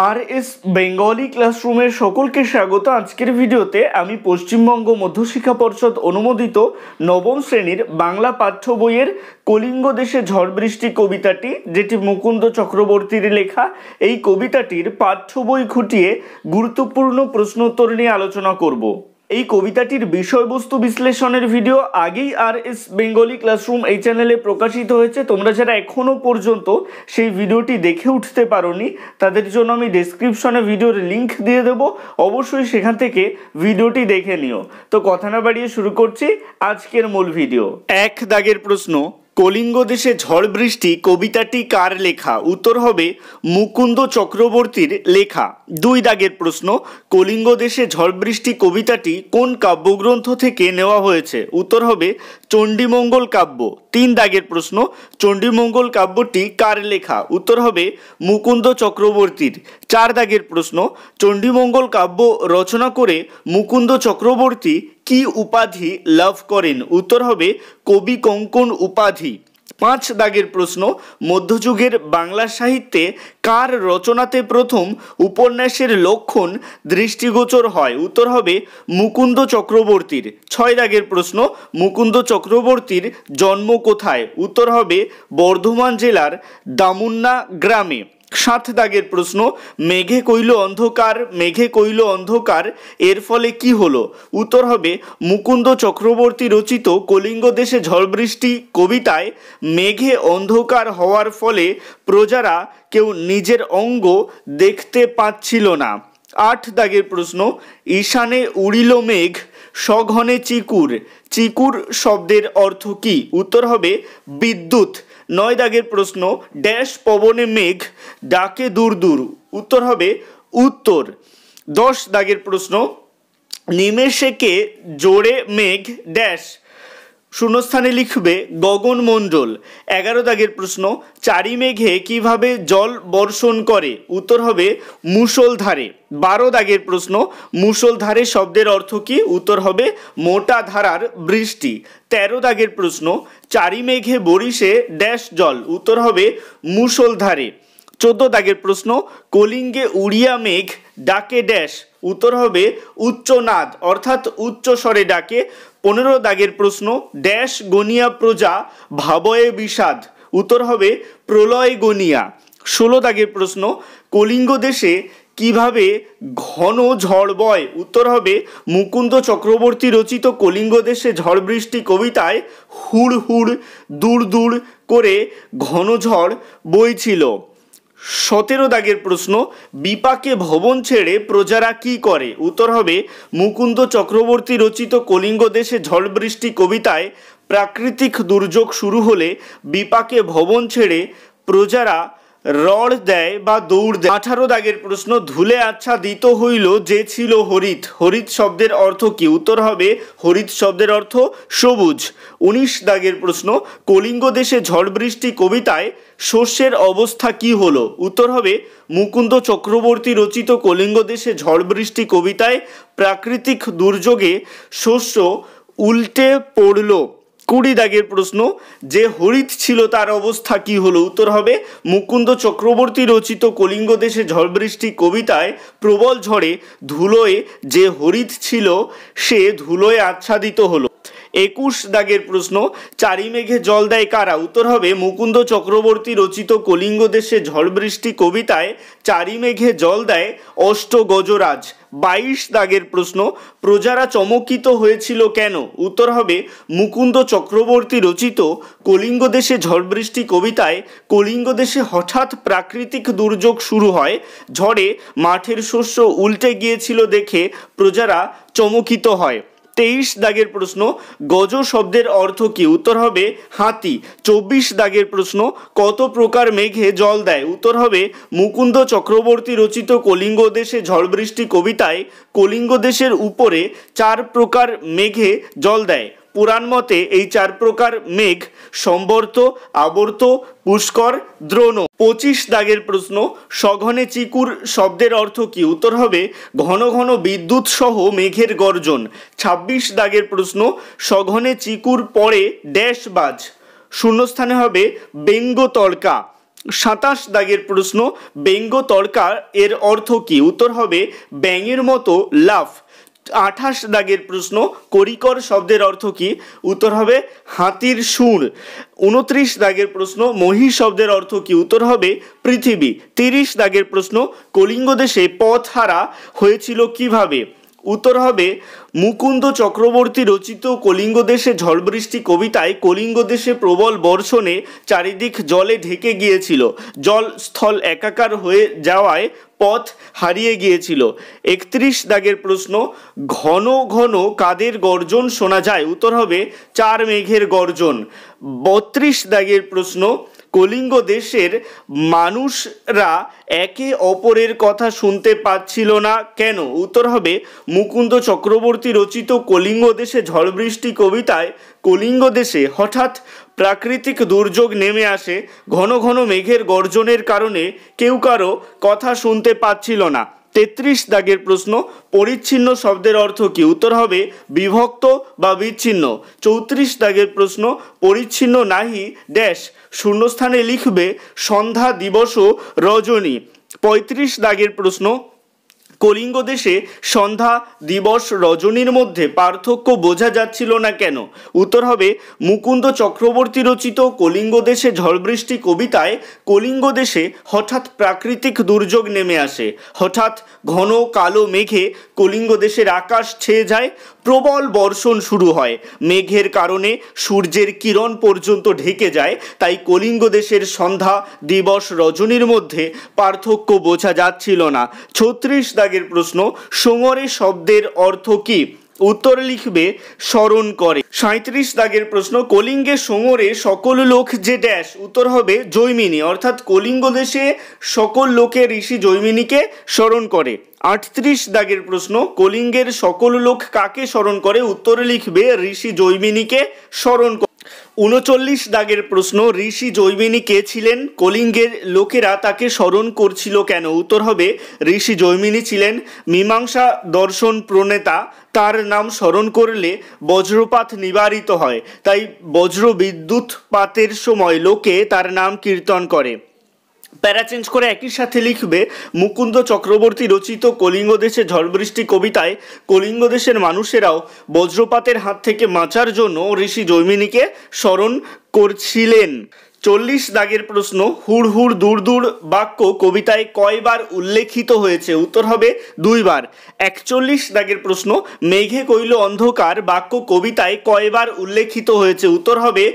RS Bengali ক্লাসরুমের সকলকে স্বাগত। আজকের ভিডিওতে আমি পশ্চিমবঙ্গ মধ্যশিক্ষা পর্ষদ অনুমোদিত নবম শ্রেণীর বাংলা পাঠ্য বইয়ের কলিঙ্গ দেশে ঝড় বৃষ্টি কবিতাটি, যেটি মুকুন্দ চক্রবর্তীর লেখা, এই কবিতাটির পাঠ্য বই খুঁটিয়ে গুরুত্বপূর্ণ প্রশ্নোত্তর নিয়ে আলোচনা করব। এই কবিতাটির বিষয়বস্তু বিশ্লেষণের ভিডিও আগেই RS বেঙ্গলি ক্লাসরুম এই চ্যানেলে প্রকাশিত হয়েছে। তোমরা যারা এখনও পর্যন্ত সেই ভিডিওটি দেখে উঠতে পারোনি, তাদের জন্য আমি ডেসক্রিপশনে ভিডিওর লিঙ্ক দিয়ে দেবো, অবশ্যই সেখান থেকে ভিডিওটি দেখে নিও। তো কথা না বাড়িয়ে শুরু করছি আজকের মূল ভিডিও। 1 দাগের প্রশ্ন, কলিঙ্গ দেশে ঝড় বৃষ্টি কবিতাটি কার লেখা? উত্তর হবে মুকুন্দ চক্রবর্তীর লেখা। 2 দাগের প্রশ্ন, কলিঙ্গ দেশে ঝড় বৃষ্টি কবিতাটি কোন কাব্যগ্রন্থ থেকে নেওয়া হয়েছে? উত্তর হবে চণ্ডীমঙ্গল কাব্য। 3 দাগের প্রশ্ন, চণ্ডীমঙ্গল কাব্যটি কার লেখা? উত্তর হবে মুকুন্দ চক্রবর্তীর। 4 দাগের প্রশ্ন, চণ্ডীমঙ্গল কাব্য রচনা করে মুকুন্দ চক্রবর্তী কি উপাধি লাভ করেন? উত্তর হবে কবি কঙ্কন উপাধি। 5 দাগের প্রশ্ন, মধ্যযুগের বাংলা সাহিত্যে কার রচনাতে প্রথম উপন্যাসের লক্ষণ দৃষ্টিগোচর হয়? উত্তর হবে মুকুন্দ চক্রবর্তীর। 6 দাগের প্রশ্ন, মুকুন্দ চক্রবর্তীর জন্ম কোথায়? উত্তর হবে বর্ধমান জেলার দামুন্না গ্রামে। 7 দাগের প্রশ্ন, মেঘে কইল অন্ধকার, মেঘে কইল অন্ধকার, এর ফলে কি হলো? উত্তর হবে মুকুন্দ চক্রবর্তী রচিত কলিঙ্গ দেশে ঝড় বৃষ্টি কবিতায় মেঘে অন্ধকার হওয়ার ফলে প্রজারা কেউ নিজের অঙ্গ দেখতে পাচ্ছিল না। 8 দাগের প্রশ্ন, ঈশানে উড়িল মেঘ সঘনে চিকুর, চিকুর শব্দের অর্থ কি? উত্তর হবে বিদ্যুৎ। 9 দাগের প্রশ্ন, ড্যাশ পবনে মেঘ ডাকে দূর দূর, উত্তর হবে উত্তর। 10 দাগের প্রশ্ন, নিমেষেকে জোরে মেঘ ড্যাশ, শূন্যস্থানে লিখবে গগনমণ্ডল। 11 দাগের প্রশ্ন, চারি মেঘে কিভাবে জল বর্ষণ করে? উত্তর হবে মুষলধারে। 12 দাগের প্রশ্ন, মুষলধারে শব্দের অর্থ কি? উত্তর হবে মোটা ধারার বৃষ্টি। 13 দাগের প্রশ্ন, চারি মেঘে বরিশে ড্যাশ জল, উত্তর হবে মুষলধারে। 14 দাগের প্রশ্ন, কলিঙ্গে উড়িয়া মেঘ ডাকে ড্যাশ, উত্তর হবে উচ্চনাদ অর্থাৎ উচ্চ স্বরে ডাকে। 15 দাগের প্রশ্ন, ড্যাশ গনিয়া প্রজা ভাবয়ে বিষাদ, উত্তর হবে প্রলয় গনিয়া। 16 দাগের প্রশ্ন, কলিঙ্গ দেশে কিভাবে ঘন ঝড় বয়? উত্তর হবে মুকুন্দ চক্রবর্তী রচিত কলিঙ্গ দেশে ঝড় বৃষ্টি কবিতায় হুড় হুড় দূর দূর করে ঘন ঝড় বইছিল। 17 দাগের প্রশ্ন, বিপাকে ভবন ছেড়ে প্রজারা কি করে? উত্তর হবে মুকুন্দ চক্রবর্তী রচিত কলিঙ্গ দেশে ঝড় বৃষ্টি কবিতায় প্রাকৃতিক দুর্যোগ শুরু হলে বিপাকে ভবন ছেড়ে প্রজারা রড় দেয় বা দৌড় দেয়। 18 দাগের প্রশ্ন, ধুলে আচ্ছাদিত হইল যে ছিল হরিৎ, হরিৎ শব্দের অর্থ কি? উত্তর হবে হরিৎ শব্দের অর্থ সবুজ। 19 দাগের প্রশ্ন, কলিঙ্গ দেশে ঝড় বৃষ্টি কবিতায় শস্যের অবস্থা কি হলো? উত্তর হবে মুকুন্দ চক্রবর্তী রচিত কলিঙ্গ দেশে ঝড় বৃষ্টি কবিতায় প্রাকৃতিক দুর্যোগে শস্য উল্টে পড়ল। 20 দাগের প্রশ্ন, যে হরিৎ ছিল তার অবস্থা কি হলো? উত্তর হবে মুকুন্দ চক্রবর্তী রচিত কলিঙ্গ দেশে ঝড় বৃষ্টি কবিতায় প্রবল ঝড়ে ধুলোয় যে হরিৎ ছিল সে ধুলোয় আচ্ছাদিত হলো। 21 দাগের প্রশ্ন, চারি মেঘে জল দেয় কারা? উত্তর হবে মুকুন্দ চক্রবর্তী রচিত কলিঙ্গ দেশে ঝড় বৃষ্টি কবিতায় চারি মেঘে জল দেয় অষ্ট গজরাজ। 22 দাগের প্রশ্ন, প্রজারা চমকিত হয়েছিল কেন? উত্তর হবে মুকুন্দ চক্রবর্তী রচিত কলিঙ্গ দেশে ঝড় বৃষ্টি কবিতায় কলিঙ্গ দেশে হঠাৎ প্রাকৃতিক দুর্যোগ শুরু হয়, ঝড়ে মাঠের শস্য উল্টে গিয়েছিল দেখে প্রজারা চমকিত হয়। 23 দাগের প্রশ্ন, গজ শব্দের অর্থ কি? উত্তর হবে হাতি। 24 দাগের প্রশ্ন, কত প্রকার মেঘে জল দেয়? উত্তর হবে মুকুন্দ চক্রবর্তী রচিত কলিঙ্গ দেশে ঝড় বৃষ্টি কবিতায় কলিঙ্গ দেশের উপরে 4 প্রকার মেঘে জল দেয়। পুরাণ মতে এই 4 প্রকার মেঘ সম্বর্ত, আবর্ত, পুষ্কর, দ্রোণ। 25 দাগের প্রশ্ন, সঘনে চিকুর শব্দের অর্থ কি? উত্তর হবে ঘন ঘন বিদ্যুৎ সহ মেঘের গর্জন। 26 দাগের প্রশ্ন, সঘনে চিকুর পরে ড্যাশ বাজ, শূন্যস্থানে হবে ব্যঙ্গ তর্কা। 27 দাগের প্রশ্ন, ব্যঙ্গ তর্কা এর অর্থ কি? উত্তর হবে ব্যাঙের মতো লাফ। 28 দাগের প্রশ্ন, করিকর শব্দের অর্থ কি? উত্তর হবে হাতির সুর। 29 দাগের প্রশ্ন, মহিষ শব্দের অর্থ কি? উত্তর হবে পৃথিবী। 30 দাগের প্রশ্ন, কলিঙ্গ দেশে পথ হারা হয়েছিল কিভাবে? উত্তর হবে মুকুন্দ চক্রবর্তী রচিত কলিঙ্গ দেশে ঝড় বৃষ্টি কবিতায় কলিঙ্গ দেশে প্রবল বর্ষণে চারিদিক জলে ঢেকে গিয়েছিল, জল স্থল একাকার হয়ে যাওয়ায় পথ হারিয়ে গিয়েছিল। 31 দাগের প্রশ্ন, ঘন ঘন কাদের গর্জন শোনা যায়? উত্তর হবে চার মেঘের গর্জন। 32 দাগের প্রশ্ন, কলিঙ্গ দেশের মানুষরা একে অপরের কথা শুনতে পাচ্ছিল না কেন? উত্তর হবে মুকুন্দ চক্রবর্তী রচিত কলিঙ্গ দেশে ঝড় বৃষ্টি কবিতায় কলিঙ্গ দেশে হঠাৎ প্রাকৃতিক দুর্যোগ নেমে আসে, ঘন ঘন মেঘের গর্জনের কারণে কেউ কারো কথা শুনতে পাচ্ছিল না। 33 দাগের প্রশ্ন, পরিচ্ছিন্ন শব্দের অর্থ কি? উত্তর হবে বিভক্ত বা বিচ্ছিন্ন। 34 দাগের প্রশ্ন, পরিচ্ছিন্ন নাহি ড্যাশ, শূন্যস্থানে লিখবে সন্ধ্যা দিবস ও রজনী। 35 দাগের প্রশ্ন, কলিঙ্গ দেশে সন্ধ্যা দিবস রজনীর মধ্যে পার্থক্য বোঝা যাচ্ছিল না কেন? উত্তর হবে মুকুন্দ চক্রবর্তী রচিত কলিঙ্গ দেশে ঝড় বৃষ্টি কবিতায় কলিঙ্গ দেশে হঠাৎ প্রাকৃতিক দুর্যোগ নেমে আসে, হঠাৎ ঘন কালো মেঘে কলিঙ্গ দেশের আকাশ ছেয়ে যায়, প্রবল বর্ষণ শুরু হয়, মেঘের কারণে সূর্যের কিরণ পর্যন্ত ঢেকে যায়, তাই কলিঙ্গ দেশের সন্ধ্যা দিবস রজনীর মধ্যে পার্থক্য বোঝা যাচ্ছিল না। 36 দাগের প্রশ্ন, সোঙরে শব্দের অর্থ কি? উত্তর লিখবে স্মরণ করে। 37 দাগের প্রশ্ন, কলিঙ্গে সোঙরে সকল লোক যে ড্যাশ? উত্তর হবে জৈমিনী, অর্থাৎ কলিঙ্গ দেশে সকল লোকে ঋষি জৈমিনীকে স্মরণ করে। 38 দাগের প্রশ্ন, কলিঙ্গের সকল লোক কাকে স্মরণ করে? উত্তর লিখবে ঋষি জৈমিনীকে স্মরণ করে। 39 দাগের প্রশ্ন, ঋষি জৈমিনী কে ছিলেন? কলিঙ্গের লোকেরা তাকে স্মরণ করছিল কেন? উত্তর হবে ঋষি জৈমিনী ছিলেন মীমাংসা দর্শন প্রণেতা, তার নাম স্মরণ করলে বজ্রপাত নিবারিত হয়, তাই বজ্র বিদ্যুৎ পাতের সময় লোকে তার নাম কীর্তন করে। প্যারা চেঞ্জ করে একই সাথে লিখবে মুকুন্দ চক্রবর্তী রচিত কলিঙ্গ দেশে ঝড় বৃষ্টি কবিতায় কলিঙ্গ দেশের মানুষেরাও বজ্রপাতের হাত থেকে বাঁচার জন্য ঋষি জৈমিনীকে স্মরণ করছিলেন। 40 দাগের প্রশ্ন, হুড় হুড় দূর দূর বাক্য কবিতায় কয়বার উল্লেখিত হয়েছে? উত্তর হবে 2 বার। 41 দাগের প্রশ্ন, মেঘে কইল অন্ধকার বাক্য কবিতায় কয়বার উল্লেখিত হয়েছে? উত্তর হবে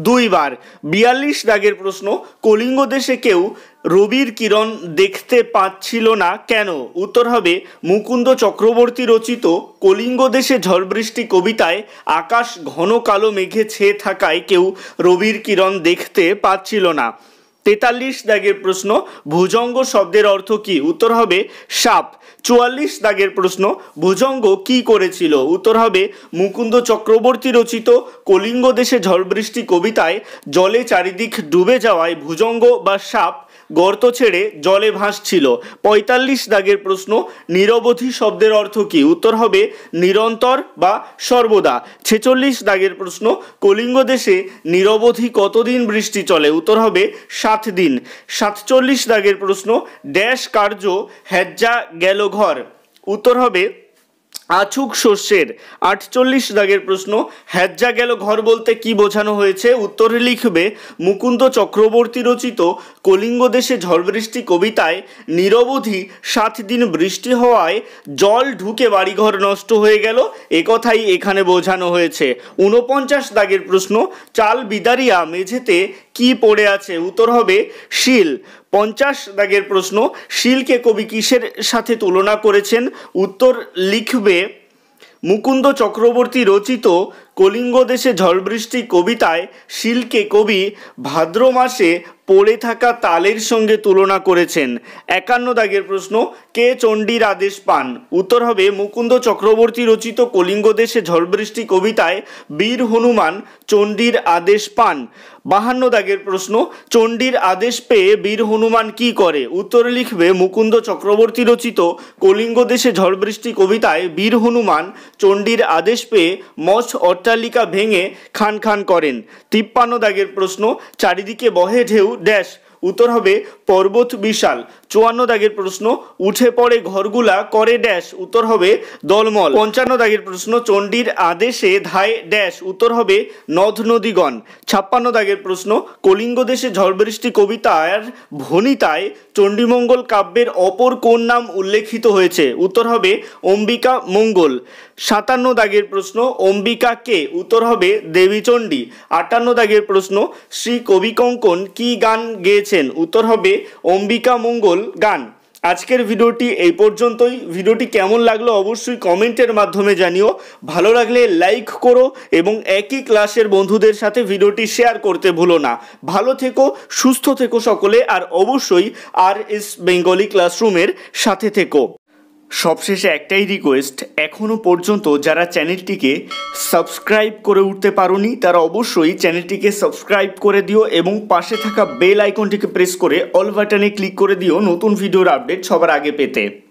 2 বার। 42 দাগের প্রশ্ন, কলিঙ্গ দেশে কেউ রবির কিরণ দেখতে পাচ্ছিল না কেন? উত্তর হবে মুকুন্দ চক্রবর্তী রচিত কলিঙ্গ দেশে ঝড় বৃষ্টি কবিতায় আকাশ ঘন কালো মেঘে ছেয়ে থাকায় কেউ রবির কিরণ দেখতে পাচ্ছিল না। 43 দাগের প্রশ্ন, ভুজঙ্গ শব্দের অর্থ কি? উত্তর হবে সাপ। 44 দাগের প্রশ্ন, ভুজঙ্গ কি করেছিল? উত্তর হবে মুকুন্দ চক্রবর্তী রচিত কলিঙ্গ দেশে ঝড় বৃষ্টি কবিতায় জলে চারিদিক ডুবে যাওয়ায় ভুজঙ্গ বা সাপ গর্ত ছেড়ে জলে ভাসছিল। 45 দাগের প্রশ্ন, নিরবধি শব্দের অর্থ কি? উত্তর হবে নিরন্তর বা সর্বদা। 46 দাগের প্রশ্ন, কলিঙ্গ দেশে নিরবধি কতদিন বৃষ্টি চলে? উত্তর হবে 7 দিন। 47 দাগের প্রশ্ন, ড্যাশ কার্য হেজ্জা গেল ঘর? উত্তর হবে আছুক শস্যের। 48 দাগের প্রশ্ন, হেজ্জা গেল ঘর বলতে কি বোঝানো হয়েছে? উত্তরে লিখবে মুকুন্দ চক্রবর্তী রচিত কলিঙ্গ দেশে ঝড় বৃষ্টি কবিতায় নিরবধি 7 দিন বৃষ্টি হওয়ায় জল ঢুকে বাড়িঘর নষ্ট হয়ে গেল, একথাই এখানে বোঝানো হয়েছে। 49 দাগের প্রশ্ন, চাল বিদারিয়া মেঝেতে কি পড়ে আছে? উত্তর হবে শিল। 50 দাগের প্রশ্ন, শিলকে কবি কিসের সাথে তুলনা করেছেন? উত্তর লিখবে মুকুন্দ চক্রবর্তী রচিত কলিঙ্গ দেশে ঝড় বৃষ্টি কবিতায় শিলকে কবি ভাদ্র মাসে পড়ে থাকা তালের সঙ্গে তুলনা করেছেন। 51 দাগের প্রশ্ন, কে চণ্ডীর আদেশ পান? উত্তর হবে মুকুন্দ চক্রবর্তী রচিত কলিঙ্গ দেশে ঝড় বৃষ্টি কবিতায় বীর হনুমান চণ্ডীর আদেশ পান। 52 দাগের প্রশ্ন, চণ্ডীর আদেশ পেয়ে বীর হনুমান কি করে? উত্তরে লিখবে মুকুন্দ চক্রবর্তী রচিত কলিঙ্গ দেশে ঝড় বৃষ্টি কবিতায় বীর হনুমান চণ্ডীর আদেশ পেয়ে মৎস্য অট্টালিকা ভেঙে খান খান করেন। 53 দাগের প্রশ্ন, চারিদিকে বহে ঢেউ ড্যাশ উত্তর হবে পর্বত বিশাল। 54 দাগের প্রশ্ন, উঠে পড়ে ঘরগুলা করে ড্যাশ, উত্তর হবে দলমল। 55 দাগের প্রশ্ন, চণ্ডীর আদেশে ধায় ড্যাশ, উত্তর হবে নদ নদীগণ। 56 দাগের প্রশ্ন, কলিঙ্গ দেশে ঝড় বৃষ্টি কবিতার ভণিতায় চণ্ডীমঙ্গল কাব্যের অপর কোন নাম উল্লেখিত হয়েছে, উত্তর হবে অম্বিকা মঙ্গল। 57 দাগের প্রশ্ন, অম্বিকা কে, উত্তর হবে দেবীচণ্ডী। 58 দাগের প্রশ্ন, শ্রী কবি কঙ্কন কি গান গেয়েছেন, উত্তর হবে অম্বিকা মঙ্গল গান। আজকের ভিডিওটি এই পর্যন্তই। ভিডিওটি কেমন লাগলো অবশ্যই কমেন্টের মাধ্যমে জানিও। ভালো লাগলে লাইক করো এবং একই ক্লাসের বন্ধুদের সাথে ভিডিওটি শেয়ার করতে ভুলো না। ভালো থেকো, সুস্থ থেকো সকলে, আর অবশ্যই RS বেঙ্গলি ক্লাসরুমের সাথে থেকো। সবশেষে একটাই রিকোয়েস্ট, এখনও পর্যন্ত যারা চ্যানেলটিকে সাবস্ক্রাইব করে উঠতে পারোনি তারা অবশ্যই চ্যানেলটিকে সাবস্ক্রাইব করে দিও এবং পাশে থাকা বেল আইকনটিকে প্রেস করে অল বাটনে ক্লিক করে দিও নতুন ভিডিওর আপডেট সবার আগে পেতে।